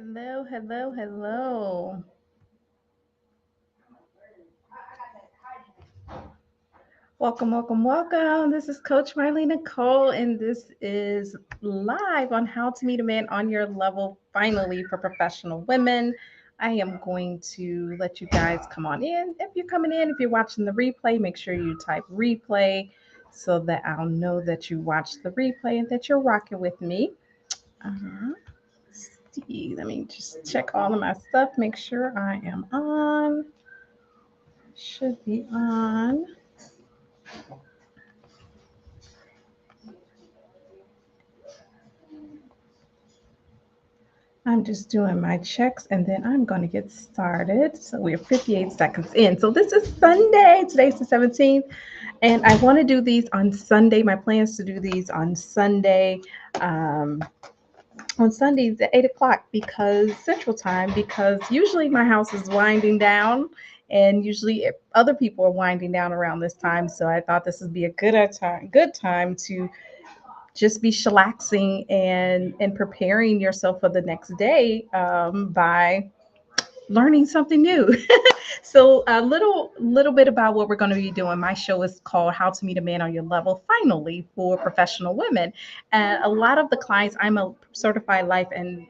Hello, hello, hello. Welcome, welcome, welcome. This is Coach Marlena Cole, and this is live on How to Meet a Man on Your Level, finally, for professional women. I am going to let you guys come on in. If you're coming in, if you're watching the replay, make sure you type replay so that I'll know that you watched the replay and that you're rocking with me. Uh-huh. See, let me just check all of my stuff, make sure I am on. Should be on. I'm just doing my checks and then I'm going to get started. So we're 58 seconds in. So this is Sunday. Today's the 17th. And I want to do these on Sunday. My plan is to do these um, on Sundays at 8 o'clock because Central Time, because usually my house is winding down and usually other people are winding down around this time. So I thought this would be a good time to just be chillaxing and preparing yourself for the next day by learning something new. So a little bit about what we're going to be doing. My show is called How to Meet a Man on Your Level, finally, for professional women. And a lot of the clients, I'm a certified life and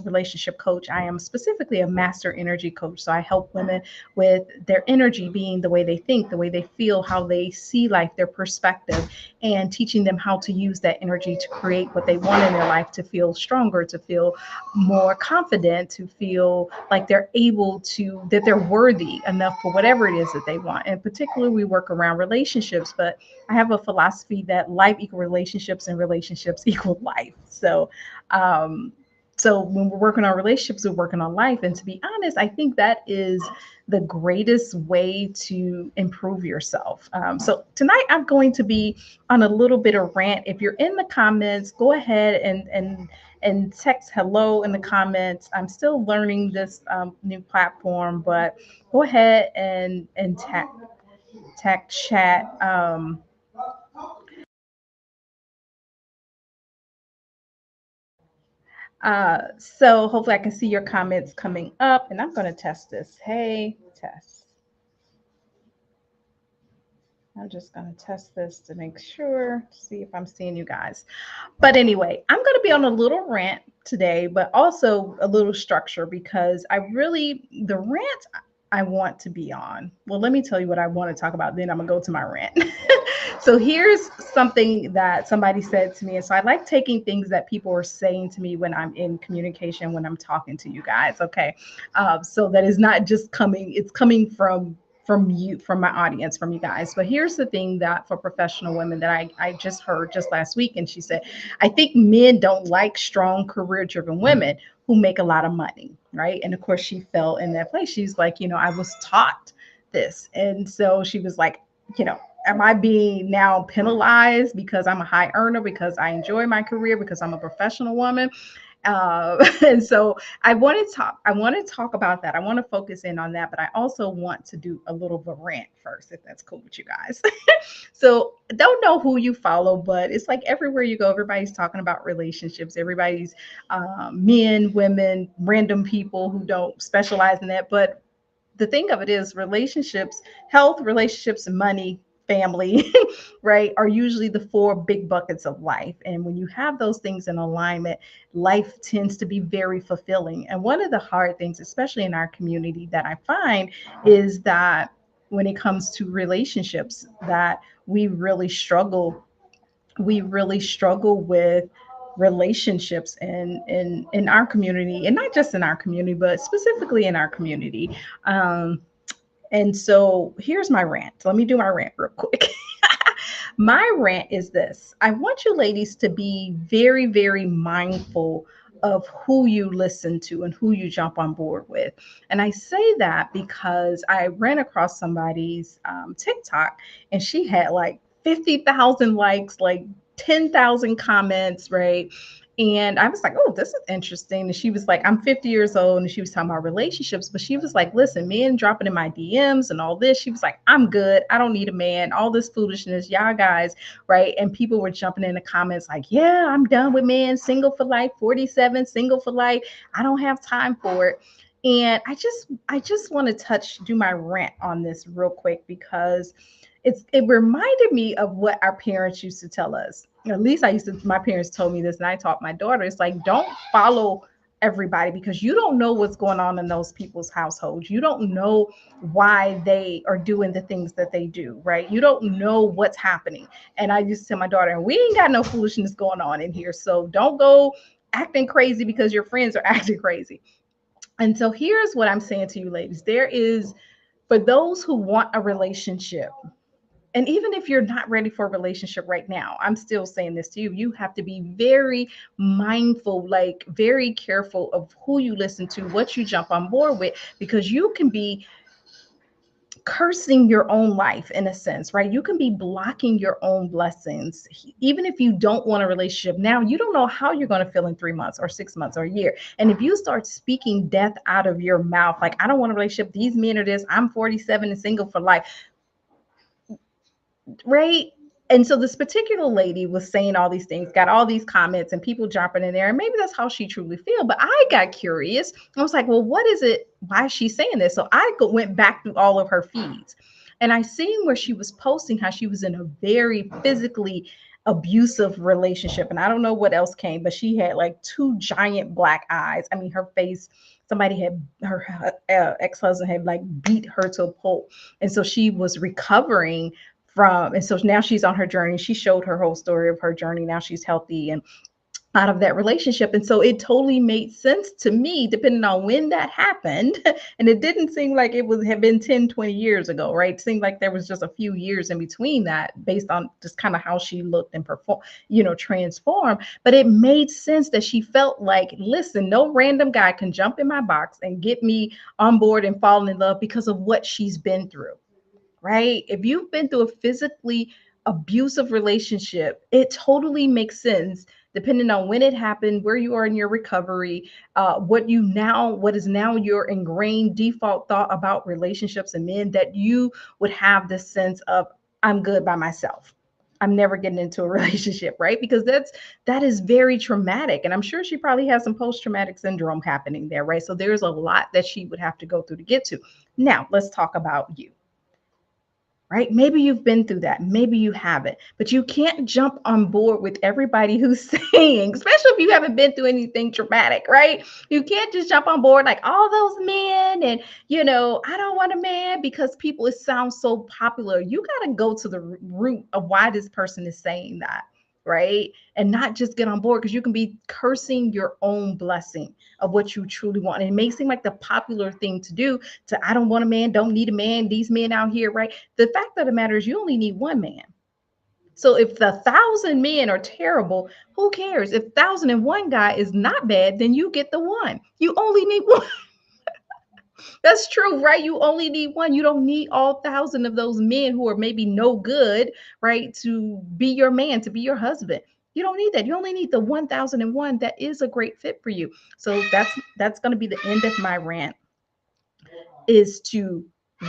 relationship coach. I am specifically a master energy coach. So I help women with their energy being the way they think, the way they feel, how they see life, their perspective, and teaching them how to use that energy to create what they want in their life, to feel stronger, to feel more confident, to feel like they're able to, that they're worthy enough for whatever it is that they want. And particularly, we work around relationships, but I have a philosophy that life equal relationships and relationships equal life. Um, so when we're working on relationships, we're working on life. And to be honest, I think that is the greatest way to improve yourself. So tonight I'm going to be on a little bit of rant. If you're in the comments, go ahead and text hello in the comments. I'm still learning this new platform, but go ahead and tag chat. So hopefully I can see your comments coming up, and I'm going to test this. Hey, test. I'm just going to test this to make sure, see if I'm seeing you guys. But anyway, I'm going to be on a little rant today, but also a little structure because the rant I want to be on. Well, let me tell you what I want to talk about, then I'm going to go to my rant. So here's something that somebody said to me. And so I like taking things that people are saying to me when I'm in communication, when I'm talking to you guys. Okay. So that is not just coming, it's coming from you, from my audience, from you guys. But here's the thing that for professional women that I just heard just last week. And she said, I think men don't like strong, career driven women who make a lot of money. Right. And of course, she fell in that place. She's like, I was taught this. And so she was like, am I being now penalized because I'm a high earner, because I enjoy my career, because I'm a professional woman? And so I want to talk about that. I want to focus in on that, but I also want to do a little bit of rant first, if that's cool with you guys. So don't know who you follow, but it's like everywhere you go, everybody's talking about relationships. Everybody's men, women, random people who don't specialize in that. But the thing of it is, relationships, health, relationships, and money, family, right, are usually the four big buckets of life. And when you have those things in alignment, life tends to be very fulfilling. And one of the hard things, especially in our community, that I find is that when it comes to relationships, that we really struggle with relationships in our community, and not just in our community but specifically in our community. And so here's my rant. Let me do my rant real quick. My rant is this: I want you ladies to be very, very mindful of who you listen to and who you jump on board with. And I say that because I ran across somebody's TikTok, and she had like 50,000 likes, like 10,000 comments, right? And I was like, oh, this is interesting. And she was like, I'm 50 years old. And she was talking about relationships. But she was like, listen, men dropping in my DMs and all this. She was like, I'm good. I don't need a man. All this foolishness, y'all guys. Right. And people were jumping in the comments like, yeah, I'm done with men. Single for life, 47, single for life. I don't have time for it. And I just want to do my rant on this real quick because it reminded me of what our parents used to tell us. At least my parents told me this, and I taught my daughter. It's like, don't follow everybody because you don't know what's going on in those people's households. You don't know why they are doing the things that they do, right? You don't know what's happening. And I used to tell my daughter, and we ain't got no foolishness going on in here. So don't go acting crazy because your friends are acting crazy. And so here's what I'm saying to you, ladies. There is, for those who want a relationship, and even if you're not ready for a relationship right now, I'm still saying this to you. You have to be very mindful, like very careful of who you listen to, what you jump on board with, because you can be cursing your own life in a sense, right? You can be blocking your own blessings. Even if you don't want a relationship now, you don't know how you're going to feel in 3 months or 6 months or a year. And if you start speaking death out of your mouth, like, I don't want a relationship, these men are this, I'm 47 and single for life, right? And so this particular lady was saying all these things, got all these comments and people jumping in there. And maybe that's how she truly feel. But I got curious. I was like, well, what is it? Why is she saying this? So went back through all of her feeds, and I seen where she was posting how she was in a very physically abusive relationship. And I don't know what else came, but she had like two giant black eyes. I mean, her face, somebody had, her ex-husband had like beat her to a pulp. And so she was recovering from, and so now she's on her journey. She showed her whole story of her journey. Now she's healthy and out of that relationship. And so it totally made sense to me, depending on when that happened. And it didn't seem like it was had been 10, 20 years ago, right? It seemed like there was just a few years in between that, based on just kind of how she looked and perform, transform. But it made sense that she felt like, listen, no random guy can jump in my box and get me on board and fall in love because of what she's been through, right? If you've been through a physically abusive relationship, it totally makes sense, depending on when it happened, where you are in your recovery, what is now your ingrained default thought about relationships and men, that you would have this sense of, I'm good by myself. I'm never getting into a relationship, right? Because that is very traumatic. And I'm sure she probably has some post-traumatic syndrome happening there, right? So there's a lot that she would have to go through to get to. Now, let's talk about you, right? Maybe you've been through that. Maybe you haven't, but you can't jump on board with everybody who's saying, especially if you haven't been through anything traumatic, right? You can't just jump on board like all those men and, I don't want a man because it sounds so popular. You got to go to the root of why this person is saying that, right? And not just get on board, because you can be cursing your own blessing of what you truly want. And it may seem like the popular thing to do, to, I don't want a man, don't need a man, these men out here, right? The fact of the matter is, you only need one man. So if the 1,000 men are terrible, who cares? If 1,001 guy is not bad, then you get the one. You only need one. That's true, right? You only need one. You don't need all 1,000 of those men who are maybe no good, right, to be your man, to be your husband. You don't need that. You only need the 1,001 that is a great fit for you. So that's going to be the end of my rant, is to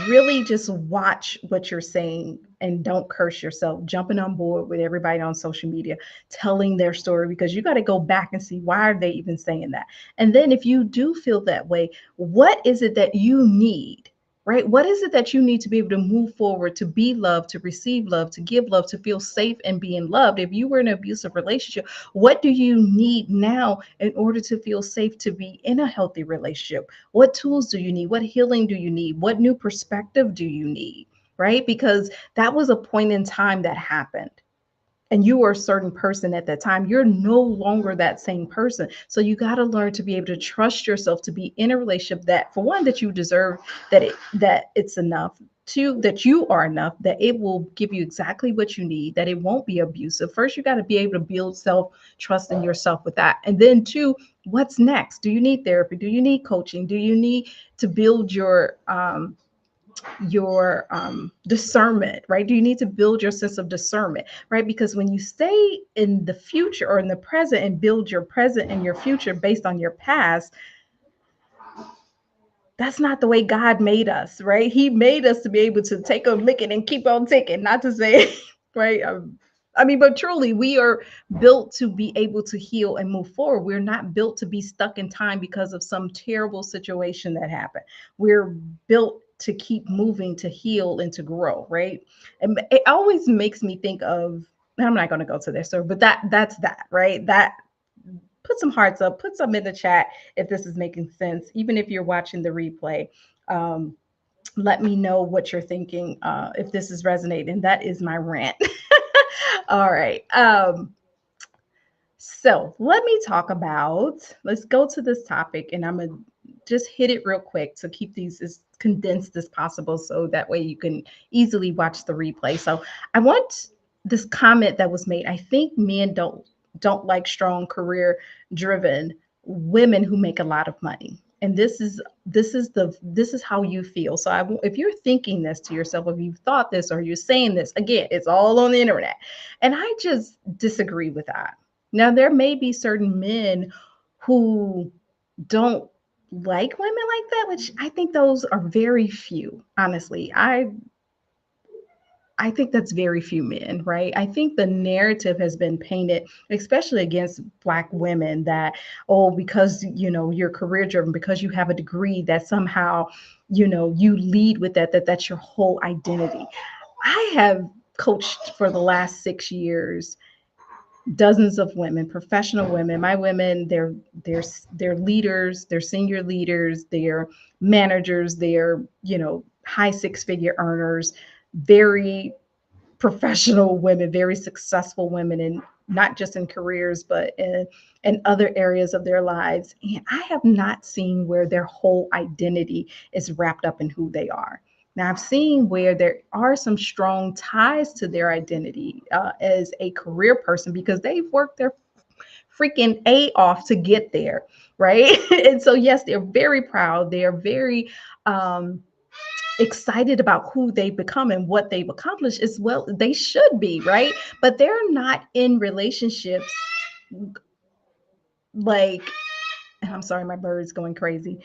really just watch what you're saying and don't curse yourself, jumping on board with everybody on social media telling their story, because you got to go back and see, why are they even saying that? And then if you do feel that way, what is it that you need? Right? What is it that you need to be able to move forward, to be loved, to receive love, to give love, to feel safe and being loved? If you were in an abusive relationship, what do you need now in order to feel safe to be in a healthy relationship? What tools do you need? What healing do you need? What new perspective do you need? Right? Because that was a point in time that happened, and you were a certain person at that time. You're no longer that same person. So you got to learn to be able to trust yourself, to be in a relationship that, for one, that you deserve, that it's enough. Two, that you are enough, that it will give you exactly what you need, that it won't be abusive. First, you got to be able to build self trust in yourself with that. And then two, what's next? Do you need therapy? Do you need coaching? Do you need to build your your discernment, right? Do you need to build your sense of discernment, right? Because when you stay in the future or in the present and build your present and your future based on your past, that's not the way God made us, right? He made us to be able to take a licking and keep on ticking, not to say, right? I mean, but truly, we are built to be able to heal and move forward. We're not built to be stuck in time because of some terrible situation that happened. We're built to keep moving, to heal, and to grow, right? And it always makes me think of, I'm not going to go to this, sir, but that's that, right? That, put some hearts up, put some in the chat if this is making sense, even if you're watching the replay. Um, let me know what you're thinking, if this is resonating. That is my rant. All right. So let me talk about, let's go to this topic, and I'm going to just hit it real quick to keep these as condensed as possible so that way you can easily watch the replay. So I want this comment that was made. I think men don't like strong career driven women who make a lot of money. And this is how you feel. So if you're thinking this to yourself, if you've thought this or you're saying this, again, it's all on the internet. And I just disagree with that. Now, there may be certain men who don't like women like that, which I think those are very few, honestly. I think that's very few men, right? I think the narrative has been painted, especially against Black women, that, oh, because, you're career driven, because you have a degree, that somehow, you lead with that's your whole identity. I have coached for the last 6 years dozens of women, professional women. My women, they're leaders, they're senior leaders, they're managers, they're, high six-figure earners, very professional women, very successful women, and not just in careers, but in other areas of their lives. And I have not seen where their whole identity is wrapped up in who they are. Now, I've seen where there are some strong ties to their identity as a career person because they've worked their freaking A off to get there, right? And so, yes, they're very proud. They are very excited about who they've become and what they've accomplished as well. They should be, right? But they're not in relationships like, and I'm sorry, my bird's going crazy.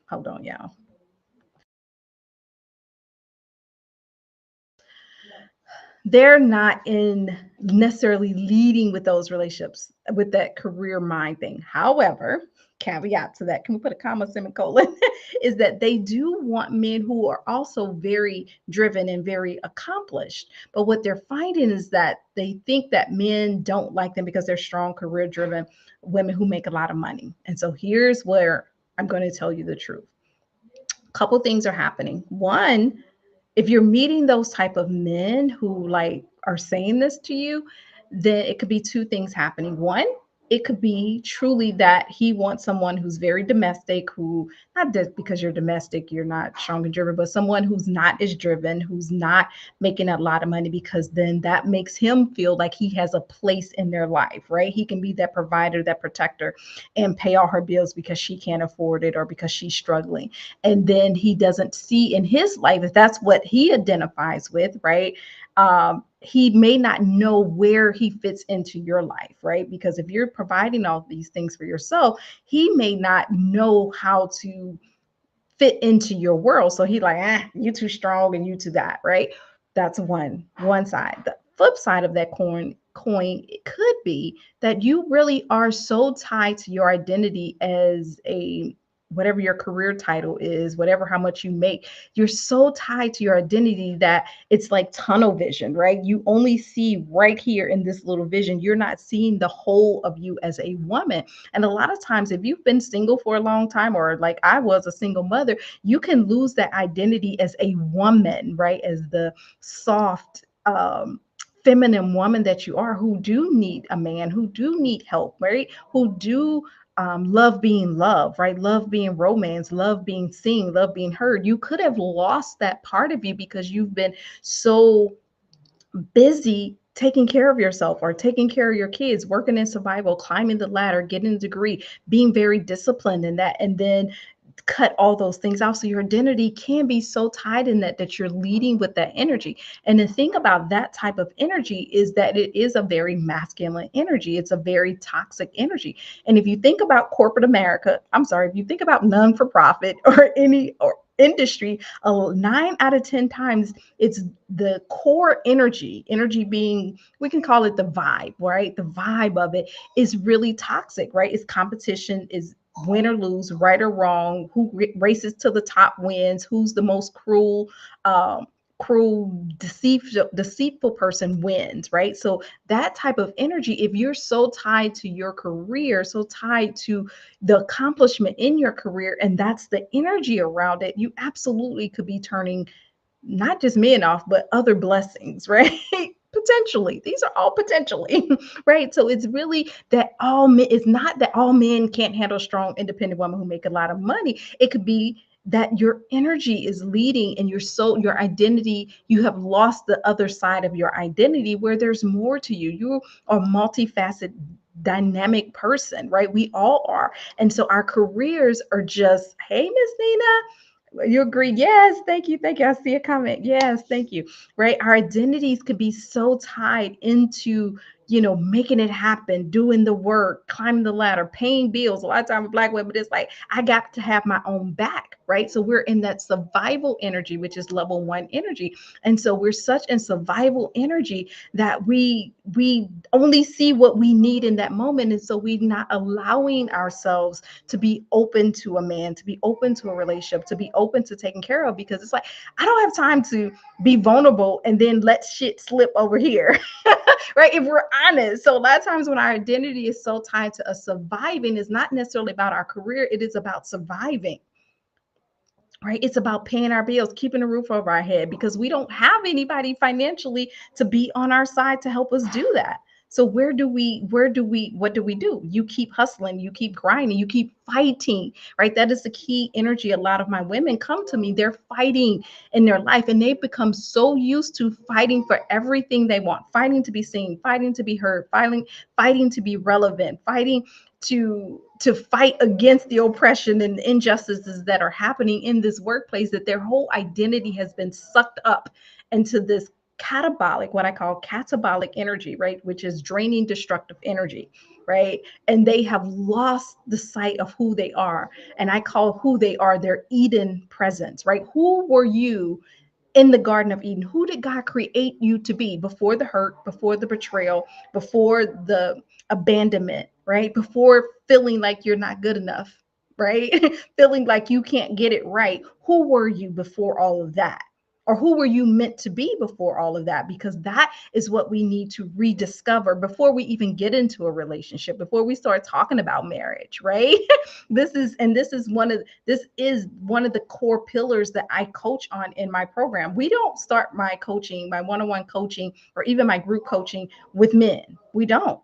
Hold on, y'all. They're not in necessarily leading with those relationships with that career mind thing. However, caveat to that, can we put a comma, semicolon, is that they do want men who are also very driven and very accomplished. But what they're finding is that they think that men don't like them because they're strong, career driven women who make a lot of money. And so here's where I'm going to tell you the truth. A couple things are happening. One, if you're meeting those type of men who like are saying this to you, then it could be two things happening. One, it could be truly that he wants someone who's very domestic, who, not just because you're domestic, you're not strong and driven, but someone who's not as driven, who's not making a lot of money, because then that makes him feel like he has a place in their life, right? He can be that provider, that protector, and pay all her bills because she can't afford it or because she's struggling. And then he doesn't see in his life, if that's what he identifies with, right? He may not know where he fits into your life, right? Because if you're providing all these things for yourself, he may not know how to fit into your world. So he's like, you too strong and you too that, right? That's one side. The flip side of that coin, it could be that you really are so tied to your identity as a, whatever your career title is, whatever, how much you make, you're so tied to your identity that it's like tunnel vision, right? You only see right here in this little vision. You're not seeing the whole of you as a woman. And a lot of times, if you've been single for a long time, or like I was a single mother, you can lose that identity as a woman, right? As the soft, feminine woman that you are, who do need a man, who do need help, right? Who do love being loved, right? Love being romance, love being seen, love being heard. You could have lost that part of you because you've been so busy taking care of yourself or taking care of your kids, working in survival, climbing the ladder, getting a degree, being very disciplined in that, and then cut all those things out. So your identity can be so tied in that you're leading with that energy. And the thing about that type of energy is that it is a very masculine energy. It's a very toxic energy. And if you think about corporate America, I'm sorry, if you think about non-for-profit or any or industry, 9 out of 10 times it's the core energy being, we can call it the vibe, right? The vibe of it is really toxic, right? It's competition, is win or lose, right or wrong, who races to the top wins, who's the most deceitful person wins, right? So that type of energy, if you're so tied to your career, so tied to the accomplishment in your career, and that's the energy around it, you absolutely could be turning not just men off, but other blessings, right? Potentially. These are all potentially, right? So it's really that all men, it's not that all men can't handle a strong, independent woman who make a lot of money. It could be that your energy is leading and your identity, you have lost the other side of your identity where there's more to you. You are a multifaceted, dynamic person, right? We all are. And so our careers are just, hey, Miss Nina, you agree? Yes, thank you. Thank you. I see a comment. Yes, thank you. Right. Our identities could be so tied into, making it happen, doing the work, climbing the ladder, paying bills. A lot of times with Black women, it's like, I got to have my own back. Right. So we're in that survival energy, which is level 1 energy. And so we're such in survival energy that we only see what we need in that moment. And so we're not allowing ourselves to be open to a man, to be open to a relationship, to be open to taking care of, because it's like, I don't have time to be vulnerable and then let shit slip over here. Right? If we're honest. So a lot of times when our identity is so tied to us surviving, it's not necessarily about our career, it is about surviving. Right? It's about paying our bills, keeping a roof over our head, because we don't have anybody financially to be on our side to help us do that. So what do we do? You keep hustling, you keep grinding, you keep fighting, right? That is the key energy. A lot of my women come to me, they're fighting in their life, and they've become so used to fighting for everything they want, fighting to be seen, fighting to be heard, fighting to be relevant, fighting to fight against the oppression and injustices that are happening in this workplace, that their whole identity has been sucked up into this catabolic, what I call catabolic energy, right? Which is draining, destructive energy, right? And they have lost the sight of who they are. And I call who they are their Eden presence, right? Who were you in the Garden of Eden? Who did God create you to be before the hurt, before the betrayal, before the abandonment, right? Before feeling like you're not good enough, right? Feeling like you can't get it right. Who were you before all of that? Or who were you meant to be before all of that? Because that is what we need to rediscover before we even get into a relationship, before we start talking about marriage, right? This is one of the core pillars that I coach on in my program. We don't start my coaching, my one-on-one coaching, or even my group coaching with men. We don't.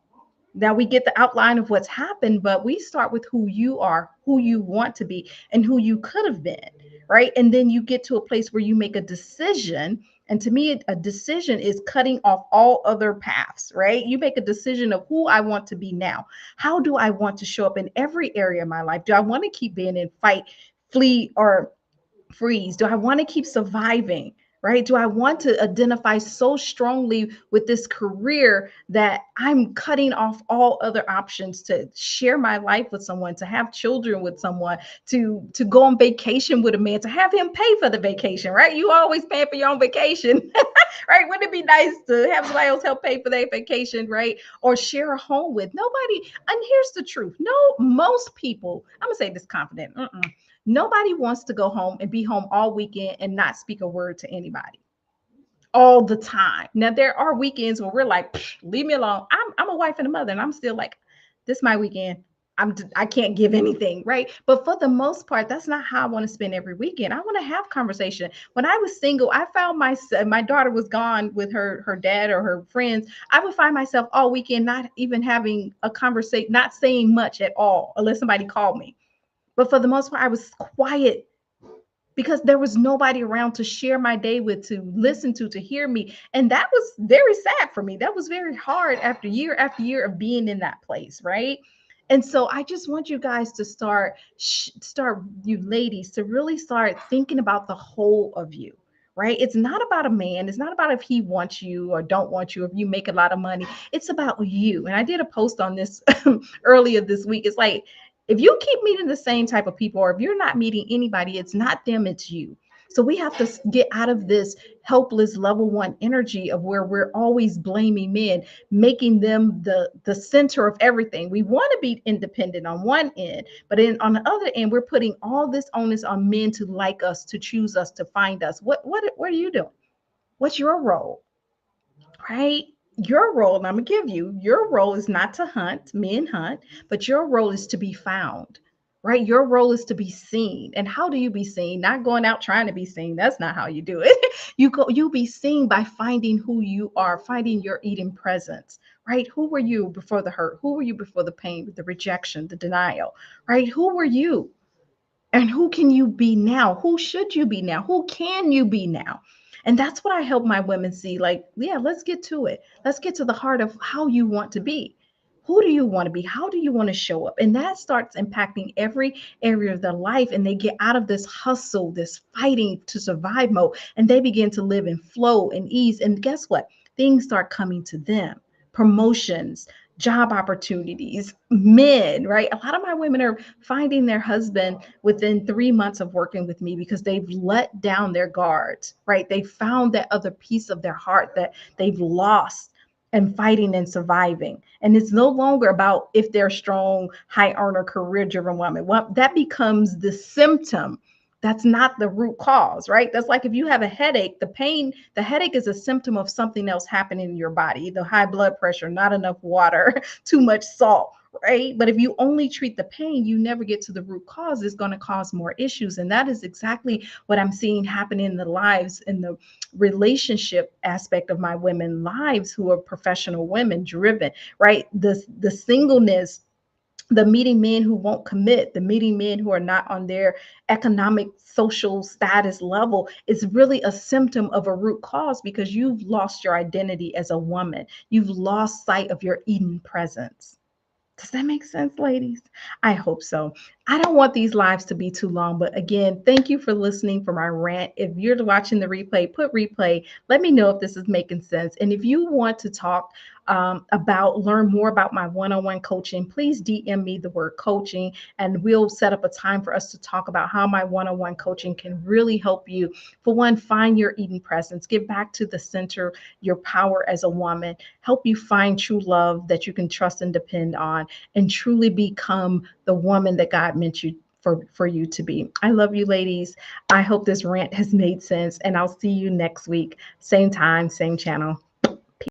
Now we get the outline of what's happened, but we start with who you are, who you want to be, and who you could have been, right? And then you get to a place where you make a decision. And to me, a decision is cutting off all other paths, right? You make a decision of who I want to be now. How do I want to show up in every area of my life? Do I want to keep being in fight, flee, or freeze? Do I want to keep surviving? Right? Do I want to identify so strongly with this career that I'm cutting off all other options to share my life with someone, to have children with someone, to go on vacation with a man, to have him pay for the vacation, right? You always pay for your own vacation, right? Wouldn't it be nice to have somebody else help pay for their vacation, right? Or share a home with nobody. And here's the truth. No, most people, I'm gonna say this confident. Nobody wants to go home and be home all weekend and not speak a word to anybody all the time. Now, there are weekends where we're like, leave me alone. I'm a wife and a mother, and I'm still like, this is my weekend. I can't give anything, right? But for the most part, that's not how I want to spend every weekend. I want to have conversation. When I was single, I found my daughter was gone with her dad or her friends. I would find myself all weekend not even having a conversation, not saying much at all, unless somebody called me. But for the most part, I was quiet because there was nobody around to share my day with, to listen to hear me. And that was very sad for me. That was very hard after year of being in that place, right? And so I just want you guys to start you ladies to really start thinking about the whole of you. Right? It's not about a man. It's not about if he wants you or don't want you, if you make a lot of money. It's about you. And I did a post on this earlier this week. It's like, if you keep meeting the same type of people, or if you're not meeting anybody, it's not them, it's you. So we have to get out of this helpless level one energy of where we're always blaming men, making them the center of everything. We want to be independent on one end, but then on the other end, we're putting all this onus on men to like us, to choose us, to find us. What are you doing? What's your role? Right? Your role, and I'm gonna give you, your role is not to hunt, men hunt, but your role is to be found. Right? Your role is to be seen. And how do you be seen? Not going out trying to be seen. That's not how you do it. You be seen by finding who you are, finding your Eden presence. Right? Who were you before the hurt? Who were you before the pain, the rejection, the denial? Right? Who were you? And who can you be now? Who should you be now? Who can you be now? And that's what I help my women see. Like, yeah, let's get to it. Let's get to the heart of how you want to be. Who do you want to be? How do you want to show up? And that starts impacting every area of their life. And they get out of this hustle, this fighting to survive mode, and they begin to live in flow and ease. And guess what? Things start coming to them. Promotions, job opportunities, men, right? A lot of my women are finding their husband within 3 months of working with me because they've let down their guards, right? They found that other piece of their heart that they've lost and fighting and surviving. And it's no longer about if they're strong, high earner, career driven woman. Well, that becomes the symptom. That's not the root cause, right? That's like if you have a headache, the pain, the headache is a symptom of something else happening in your body, the high blood pressure, not enough water, too much salt, right? But if you only treat the pain, you never get to the root cause. It's going to cause more issues. And that is exactly what I'm seeing happen in the lives, in the relationship aspect of my women lives who are professional women driven, right? The singleness, the meeting men who won't commit, the meeting men who are not on their economic social status level is really a symptom of a root cause because you've lost your identity as a woman. You've lost sight of your Eden presence. Does that make sense, ladies? I hope so. I don't want these lives to be too long, but again, thank you for listening for my rant. If you're watching the replay, put replay. Let me know if this is making sense. And if you want to talk learn more about my one-on-one coaching, please DM me the word coaching, and we'll set up a time for us to talk about how my one-on-one coaching can really help you, for one, find your Eden presence, get back to the center, your power as a woman, help you find true love that you can trust and depend on, and truly become the woman that God meant you for you to be. I love you, ladies. I hope this rant has made sense, and I'll see you next week. Same time, same channel.